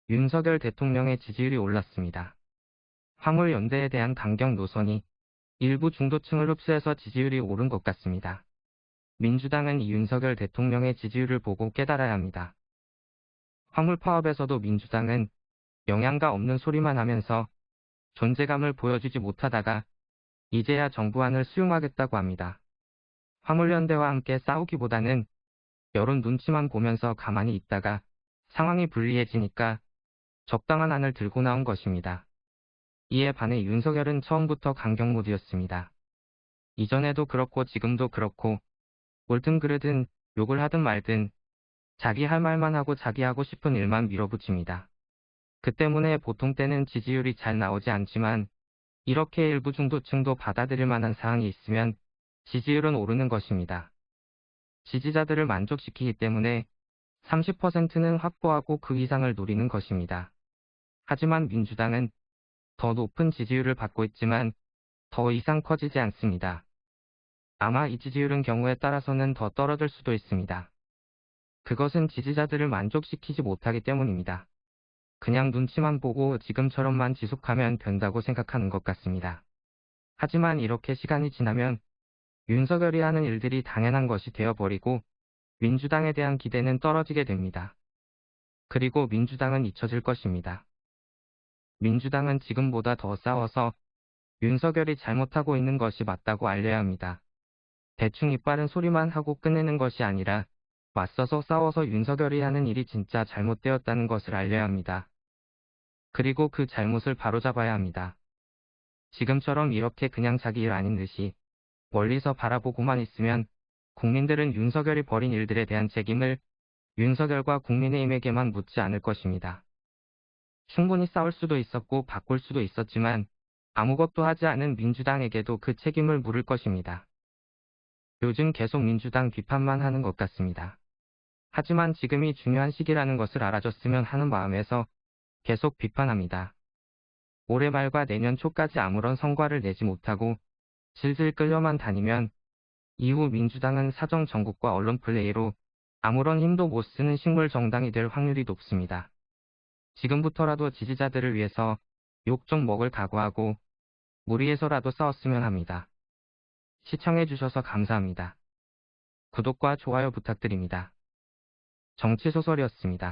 윤석열 대통령의 지지율이 올랐습니다. 화물연대에 대한 강경 노선이 일부 중도층을 흡수해서 지지율이 오른 것 같습니다. 민주당은 이 윤석열 대통령의 지지율을 보고 깨달아야 합니다. 화물 파업에서도 민주당은 영양가 없는 소리만 하면서 존재감을 보여주지 못하다가 이제야 정부안을 수용하겠다고 합니다. 화물연대와 함께 싸우기보다는 여론 눈치만 보면서 가만히 있다가 상황이 불리해지니까 적당한 안을 들고 나온 것입니다. 이에 반해 윤석열은 처음부터 강경 모드였습니다. 이전에도 그렇고 지금도 그렇고 옳든 그르든 욕을 하든 말든 자기 할 말만 하고 자기 하고 싶은 일만 밀어붙입니다. 그 때문에 보통 때는 지지율이 잘 나오지 않지만 이렇게 일부 중도층도 받아들일 만한 사항이 있으면 지지율은 오르는 것입니다. 지지자들을 만족시키기 때문에 30%는 확보하고 그 이상을 노리는 것입니다. 하지만 민주당은 더 높은 지지율을 받고 있지만 더 이상 커지지 않습니다. 아마 이 지지율은 경우에 따라서는 더 떨어질 수도 있습니다. 그것은 지지자들을 만족시키지 못하기 때문입니다. 그냥 눈치만 보고 지금처럼만 지속하면 된다고 생각하는 것 같습니다. 하지만 이렇게 시간이 지나면 윤석열이 하는 일들이 당연한 것이 되어버리고 민주당에 대한 기대는 떨어지게 됩니다. 그리고 민주당은 잊혀질 것입니다. 민주당은 지금보다 더 싸워서 윤석열이 잘못하고 있는 것이 맞다고 알려야 합니다. 대충 이빠른 소리만 하고 끝내는 것이 아니라 맞서서 싸워서 윤석열이 하는 일이 진짜 잘못되었다는 것을 알려야 합니다. 그리고 그 잘못을 바로잡아야 합니다. 지금처럼 이렇게 그냥 자기 일 아닌 듯이 멀리서 바라보고만 있으면 국민들은 윤석열이 벌인 일들에 대한 책임을 윤석열과 국민의힘에게만 묻지 않을 것입니다. 충분히 싸울 수도 있었고 바꿀 수도 있었지만 아무것도 하지 않은 민주당에게도 그 책임을 물을 것입니다. 요즘 계속 민주당 비판만 하는 것 같습니다. 하지만 지금이 중요한 시기라는 것을 알아줬으면 하는 마음에서 계속 비판합니다. 올해 말과 내년 초까지 아무런 성과를 내지 못하고 질질 끌려만 다니면 이후 민주당은 사정 정국과 언론 플레이로 아무런 힘도 못 쓰는 식물 정당이 될 확률이 높습니다. 지금부터라도 지지자들을 위해서 욕 좀 먹을 각오하고 무리해서라도 싸웠으면 합니다. 시청해주셔서 감사합니다. 구독과 좋아요 부탁드립니다. 정치소설이었습니다.